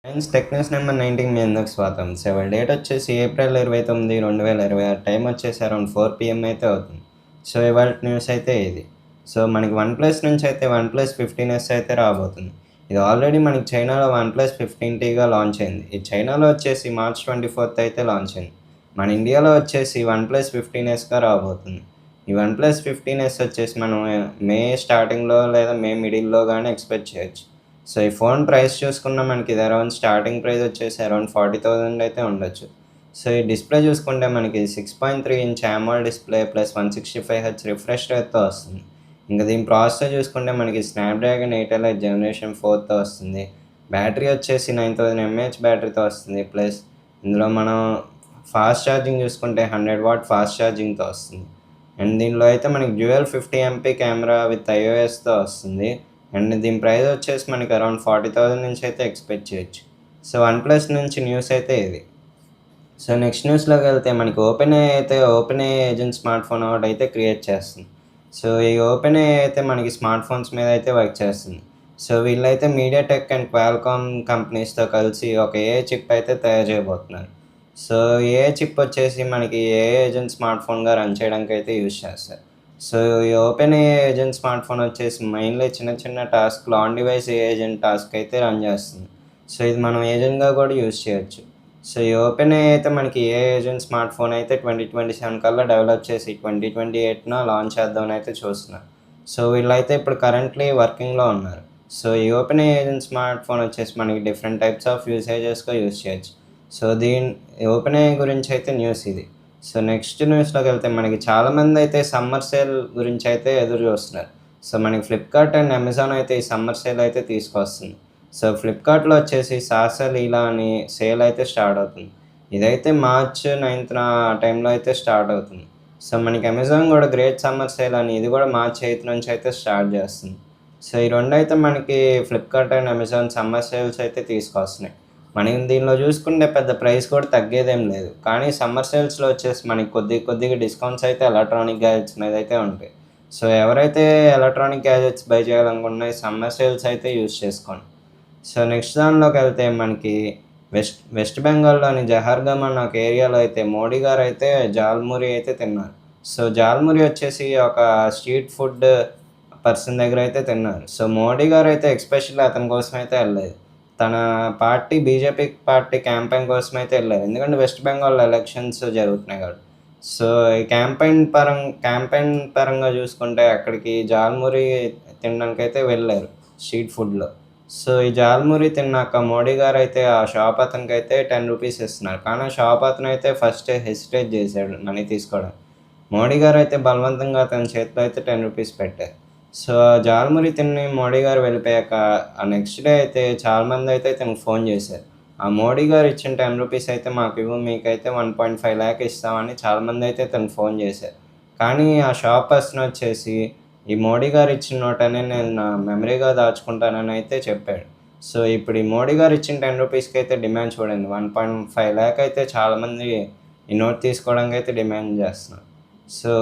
Friends tech news number 19 మీ అందరికి స్వాగతం. So ఇవాళ డేట్ వచ్చేసి ఏప్రిల్ 29, 2026 టైం వచ్చేసి అరౌండ్ 4 PM అయితే అవుతుంది. సో ఇవాళ న్యూస్ అయితే ఇది. సో మనకి వన్‌ప్లస్ నుంచి అయితే వన్‌ప్లస్ 15S అయితే రాబోతుంది. ఇది ఆల్రెడీ మనకి చైనాలో వన్‌ప్లస్ 15Tగా లాంచ్ అయింది. ఇది చైనాలో వచ్చేసి మార్చ్ 24th అయితే లాంచ్ అయింది. మన ఇండియాలో వచ్చేసి వన్‌ప్లస్ 15Sగా రాబోతుంది. ఈ వన్‌ప్లస్ 15S వచ్చేసి మనం మే స్టార్టింగ్‌లో లేదా మే మిడిల్‌లో గాని ఎక్స్‌పెక్ట్ చేయొచ్చు. సో ఈ ఫోన్ ప్రైస్ చూసుకున్నా మనకి ఇది అరౌండ్ స్టార్టింగ్ ప్రైస్ వచ్చేసి అరౌండ్ 40,000 అయితే ఉండొచ్చు. సో ఈ డిస్ప్లే చూసుకుంటే మనకి 6.3 inch AMOLED display plus 165Hz refresh రేట్‌తో వస్తుంది. ఇంకా దీని ప్రాసెసర్ చూసుకుంటే మనకి స్నాప్‌డ్రాగన్ 8 ఎలైట్ జనరేషన్ 4తో వస్తుంది. బ్యాటరీ వచ్చేసి 9000 mAh బ్యాటరీతో వస్తుంది. ప్లస్ ఇందులో మనం ఫాస్ట్ ఛార్జింగ్ చూసుకుంటే 100 వాట్ ఫాస్ట్ ఛార్జింగ్‌తో వస్తుంది. అండ్ దీనిలో అయితే మనకి డ్యూయల్ 50 MP కెమెరా విత్ iOSతో వస్తుంది. అండ్ దీని ప్రైస్ వచ్చేసి మనకి అరౌండ్ 40,000 నుంచి అయితే ఎక్స్‌పెక్ట్ చేయొచ్చు. సో వన్‌ప్లస్ నుంచి న్యూస్ అయితే ఇది. సో నెక్స్ట్ న్యూస్‌లోకి వెళ్తే మనకి ఓపెన్ఏఐ ఏజెంట్ స్మార్ట్ ఫోన్ ఒకటైతే క్రియేట్ చేస్తుంది. సో ఈ ఓపెన్ఏఐ అయితే మనకి స్మార్ట్ ఫోన్స్ మీద అయితే వర్క్ చేస్తుంది. సో వీళ్ళైతే మీడియాటెక్ అండ్ క్వాల్కామ్ కంపెనీస్‌తో కలిసి ఒక ఏఐ చిప్ అయితే తయారు చేయబోతున్నారు. సో ఏఐ చిప్ వచ్చేసి మనకి ఏఐ ఏజెంట్ స్మార్ట్ ఫోన్‌గా రన్ చేయడానికి అయితే యూజ్ చేస్తారు. సో ఈ ఓపెన్ఏఐ ఏజెంట్ స్మార్ట్ ఫోన్ వచ్చేసి మెయిన్‌లీ చిన్న చిన్న టాస్క్‌లు on device AI agent task అయితే రన్ చేస్తుంది. సో ఇది మనం ఏజెంట్‌గా కూడా యూజ్ చేయొచ్చు. సో ఈ ఓపెన్ఏఐ అయితే మనకి ఏఐ ఏజెంట్ స్మార్ట్ ఫోన్ అయితే 2027 కల్లా డెవలప్ చేసి 2028న లాంచ్ చేద్దామని అయితే చూస్తున్నారు. సో వీళ్ళైతే ఇప్పుడు కరెంట్లీ వర్కింగ్‌లో ఉన్నారు. సో ఈ ఓపెన్ఏఐ ఏజెంట్ స్మార్ట్ ఫోన్ వచ్చేసి మనకి డిఫరెంట్ టైప్స్ ఆఫ్ యూసేజెస్‌గా యూజ్ చేయొచ్చు. సో ఓపెన్ఏఐ గురించి అయితే న్యూస్ ఇది. సో నెక్స్ట్ న్యూస్‌లోకి వెళ్తే మనకి చాలామంది అయితే సమ్మర్ సేల్ గురించి అయితే ఎదురు చూస్తున్నారు. సో మనకి ఫ్లిప్‌కార్ట్ అండ్ అమెజాన్ అయితే ఈ సమ్మర్ సేల్ అయితే తీసుకొస్తుంది. సో ఫ్లిప్‌కార్ట్‌లో వచ్చేసి సాహస లీలా అని సేల్ అయితే స్టార్ట్ అవుతుంది. ఇదైతే మార్చ్ 9న ఆ టైంలో అయితే స్టార్ట్ అవుతుంది. సో మనకి అమెజాన్ కూడా గ్రేట్ సమ్మర్ సేల్ అని ఇది కూడా మార్చ్ 8 నుంచి అయితే స్టార్ట్ చేస్తుంది. సో ఈ రెండైతే మనకి Flipkart and Amazon summer sales అయితే తీసుకొస్తున్నాయి. మనం దీనిలో చూసుకుంటే పెద్ద ప్రైస్ కూడా తగ్గేదేం లేదు. కానీ సమ్మర్ సేల్స్‌లో వచ్చేసి మనకి కొద్దిగా డిస్కౌంట్స్ అయితే ఎలక్ట్రానిక్ గ్యాజెట్స్ మీద అయితే ఉంటాయి. సో ఎవరైతే ఎలక్ట్రానిక్ గ్యాజెట్స్ బై చేయాలనుకున్నా ఈ సమ్మర్ సేల్స్ అయితే యూజ్ చేసుకోండి. సో నెక్స్ట్ దానిలోకి వెళ్తే మనకి వెస్ట్ బెంగాల్‌లోని జహర్గమ్ అన్న ఒక ఏరియాలో అయితే మోడీ గారు అయితే జాల్మురి అయితే తిన్నారు. సో జాల్మురి వచ్చేసి ఒక స్ట్రీట్ ఫుడ్ పర్సన్ దగ్గర అయితే తిన్నారు. సో మోడీ గారు అయితే ఎస్పెషల్లీ అతని కోసం అయితే వెళ్ళలేదు. తన బీజేపీ పార్టీ క్యాంపెయిన్ కోసం అయితే వెళ్ళారు. ఎందుకంటే వెస్ట్ బెంగాల్‌లో ఎలక్షన్స్ జరుగుతున్నాయి కాబట్టి. సో ఈ క్యాంపెయిన్ పరంగా చూసుకుంటే అక్కడికి జాల్మురి తినడానికైతే వెళ్ళారు స్ట్రీట్ ఫుడ్‌లో. సో ఈ జాల్మురి తిన్నాక మోడీ గారైతే ఆ షాప్ అతనికైతే ₹10 ఇస్తున్నారు. కానీ ఆ షాప్ అతనైతే ఫస్ట్ హెసిటేట్ చేశాడు మనీ తీసుకోవడానికి. మోడీ గారైతే బలవంతంగా అతని చేతిలో అయితే ₹10 పెట్టారు. సో జాల్మురి తిని మోడీ గారు వెళ్ళిపోయాక ఆ నెక్స్ట్ డే అయితే చాలామంది అయితే ఇతనికి ఫోన్ చేశారు. ఆ మోడీ గారు ఇచ్చిన ₹10 అయితే మాకివ్వు, మీకైతే 1.5 లాక్ ఇస్తామని చాలామంది అయితే ఇతనికి ఫోన్ చేశారు. కానీ ఆ షాప్ పర్సన్ వచ్చేసి ఈ మోడీ గారు ఇచ్చిన నోటనే నేను నా మెమరీగా దాచుకుంటానని అయితే చెప్పాడు. సో ఇప్పుడు ఈ మోడీ గారు ఇచ్చిన ₹10కి అయితే డిమాండ్ చూడండి. 1.5 లాక్ అయితే చాలామంది ఈ నోట్ తీసుకోవడానికి అయితే డిమాండ్ చేస్తున్నారు. సో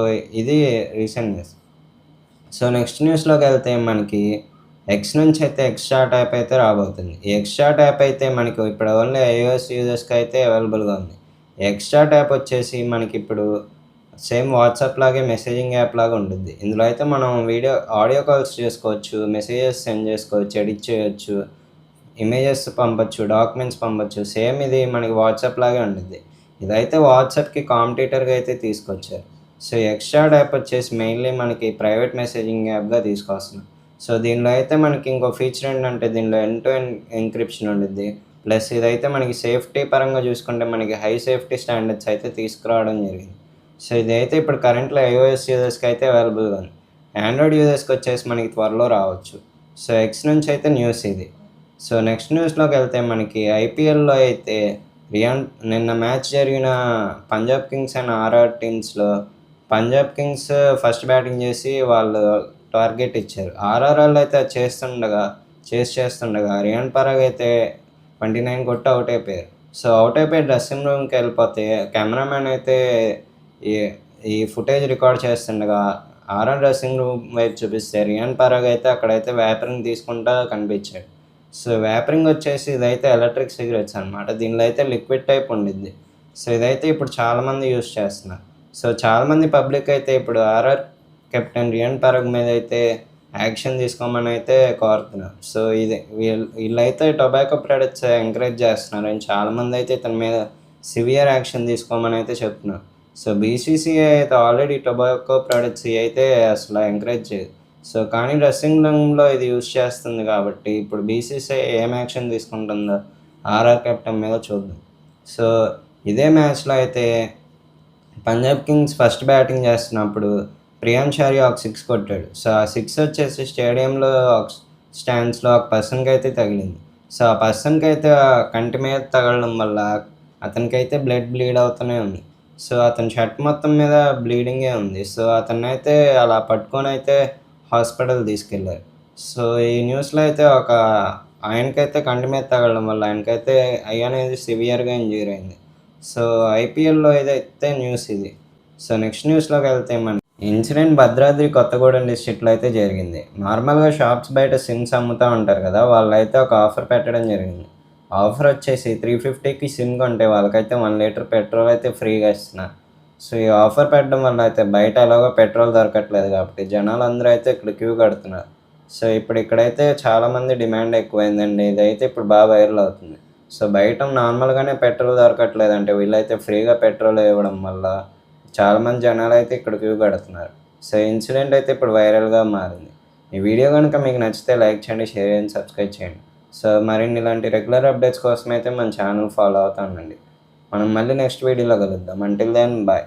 ఇది రీసెంట్ న్యూస్. సో నెక్స్ట్ న్యూస్‌లోకి వెళ్తే మనకి ఎక్స్ నుంచి అయితే ఎక్స్‌చాట్ యాప్ అయితే రాబోతుంది. ఈ ఎక్స్‌చాట్ యాప్ అయితే మనకు ఇప్పుడు ఓన్లీ ఐఓఎస్ యూజర్స్‌కి అయితే అవైలబుల్‌గా ఉంది. ఈ ఎక్స్‌చాట్ యాప్ వచ్చేసి మనకిప్పుడు సేమ్ వాట్సాప్ లాగే మెసేజింగ్ యాప్ లాగా ఉండుద్ది. ఇందులో అయితే మనం ఆడియో కాల్స్ చేసుకోవచ్చు, మెసేజెస్ సెండ్ చేసుకోవచ్చు, ఎడిట్ చేయొచ్చు, ఇమేజెస్ పంపొచ్చు, డాక్యుమెంట్స్ పంపొచ్చు. సేమ్ ఇది మనకి వాట్సాప్ లాగే ఉండిద్ది. ఇదైతే వాట్సాప్‌కి కాంపిటీటర్‌గా అయితే తీసుకొచ్చారు. సో ఎక్స్‌చాట్ యాప్ వచ్చేసి మెయిన్‌లీ మనకి ప్రైవేట్ మెసేజింగ్ యాప్‌గా తీసుకొస్తున్నారు. సో దీనిలో అయితే మనకి ఇంకో ఫీచర్ ఏంటంటే దీనిలో ఎండ్ టు ఎండ్ ఎన్క్రిప్షన్ ఉండిద్ది. ప్లస్ ఇదైతే మనకి సేఫ్టీ పరంగా చూసుకుంటే మనకి హై సేఫ్టీ స్టాండర్డ్స్ అయితే తీసుకురావడం జరిగింది. సో ఇదైతే ఇప్పుడు కరెంట్‌లో ఐఓఎస్ యూజర్స్‌కి అయితే అవైలబుల్‌గా ఉంది. ఆండ్రాయిడ్ యూజర్స్‌కి వచ్చేసి మనకి త్వరలో రావచ్చు. సో ఎక్స్ నుంచి అయితే న్యూస్ ఇది. సో నెక్స్ట్ న్యూస్‌లోకి వెళ్తే మనకి ఐపీఎల్‌లో అయితే నిన్న మ్యాచ్ జరిగిన పంజాబ్ కింగ్స్ అండ్ ఆర్ఆర్ టీమ్స్‌లో పంజాబ్ కింగ్స్ ఫస్ట్ బ్యాటింగ్ చేసి వాళ్ళు టార్గెట్ ఇచ్చారు. ఆర్ఆర్ అయితే అది చేస్తుండగా రియాన్ పరాగ్ అయితే 29 కొట్టి ఔట్ అయిపోయారు. సో ఔట్ అయిపోయి డ్రెస్సింగ్ రూమ్‌కి వెళ్ళిపోతే కెమెరామెన్ అయితే ఈ ఈ ఫుటేజ్ రికార్డ్ చేస్తుండగా ఆర్ఆర్ డ్రెస్సింగ్ రూమ్ వైపు చూపిస్తే రియాన్ పరాగ్ అయితే అక్కడైతే వేపరింగ్ తీసుకుంటా కనిపించాడు. సో వేపరింగ్ వచ్చేసి ఇదైతే ఎలక్ట్రిక్ సిగరెట్స్ అనమాట. దీనిలో అయితే లిక్విడ్ టైప్ ఉండిద్ది. సో ఇదైతే ఇప్పుడు చాలామంది యూజ్ చేస్తున్నారు. సో చాలామంది పబ్లిక్ అయితే ఇప్పుడు ఆర్ఆర్ కెప్టెన్ రియాన్ పరాగ్ మీద అయితే యాక్షన్ తీసుకోమని అయితే కోరుతున్నారు. సో ఇది వీళ్ళైతే టొబాకో ప్రొడక్ట్స్ ఎంకరేజ్ చేస్తున్నారు అని చాలామంది అయితే ఇతని మీద సివియర్ యాక్షన్ తీసుకోమని అయితే చెప్తున్నారు. సో బీసీసీఐ అయితే ఆల్రెడీ టొబాకో ప్రొడక్ట్స్ అయితే అసలు ఎంకరేజ్ చేయదు. సో కానీ డ్రెస్సింగ్ రూమ్లో ఇది యూజ్ చేస్తుంది కాబట్టి ఇప్పుడు బీసీసీఐ ఏం యాక్షన్ తీసుకుంటుందో ఆర్ఆర్ కెప్టెన్ మీద చూద్దాం. సో ఇదే మ్యాచ్లో అయితే పంజాబ్ కింగ్స్ ఫస్ట్ బ్యాటింగ్ చేస్తున్నప్పుడు ప్రియాంక్ షారియా ఒక 6 కొట్టాడు. సో ఆ 6 వచ్చేసి స్టేడియంలో స్టాండ్స్లో ఒక పర్సన్కి అయితే తగిలింది. సో ఆ పర్సన్కి అయితే కంటి మీద తగలడం వల్ల అతనికైతే బ్లడ్ బ్లీడ్ అవుతూనే ఉంది. సో అతని షర్ట్ మొత్తం మీద బ్లీడింగే ఉంది. సో అతన్నైతే అలా పట్టుకొని అయితే హాస్పిటల్ తీసుకెళ్ళారు. సో ఈ న్యూస్లో అయితే ఆయనకైతే కంటి మీద తగలడం వల్ల ఆయనకైతే ఐ అనేది సివియర్గా ఇంజ్యూర్ అయింది. సో ఐపీఎల్లో ఏదైతే న్యూస్ ఇది. సో నెక్స్ట్ న్యూస్లోకి వెళ్తే మన ఇన్సిడెంట్ భద్రాద్రి కొత్తగూడెం డిస్ట్రిక్ట్లో అయితే జరిగింది. నార్మల్గా షాప్స్ బయట సిమ్స్ అమ్ముతూ ఉంటారు కదా, వాళ్ళైతే ఒక ఆఫర్ పెట్టడం జరిగింది. ఆఫర్ వచ్చేసి 350కి సిమ్ కొంటే వాళ్ళకైతే 1 లీటర్ పెట్రోల్ అయితే ఫ్రీగా ఇస్తున్నారు. సో ఈ ఆఫర్ పెట్టడం వల్ల అయితే బయట ఎలాగో పెట్రోల్ దొరకట్లేదు కాబట్టి జనాలందరూ అయితే ఇక్కడ క్యూ కడుతున్నారు. సో ఇప్పుడు ఇక్కడైతే చాలామంది డిమాండ్ ఎక్కువైందండి. ఇదైతే ఇప్పుడు బాగా వైరల్ అవుతుంది. సో బయట నార్మల్గానే పెట్రోల్ దొరకట్లేదు అంటే వీళ్ళైతే ఫ్రీగా పెట్రోల్ ఇవ్వడం వల్ల చాలామంది జనాలు అయితే ఇక్కడ క్యూ కడుతున్నారు. సో ఇన్సిడెంట్ అయితే ఇప్పుడు వైరల్గా మారింది. ఈ వీడియో కనుక మీకు నచ్చితే లైక్ చేయండి, షేర్ చేయండి, సబ్స్క్రైబ్ చేయండి. సో మరిన్ని ఇలాంటి రెగ్యులర్ అప్డేట్స్ కోసం అయితే మన ఛానల్ ఫాలో అవుతా ఉండండి. మనం మళ్ళీ నెక్స్ట్ వీడియోలో కలుద్దాం. Until then bye.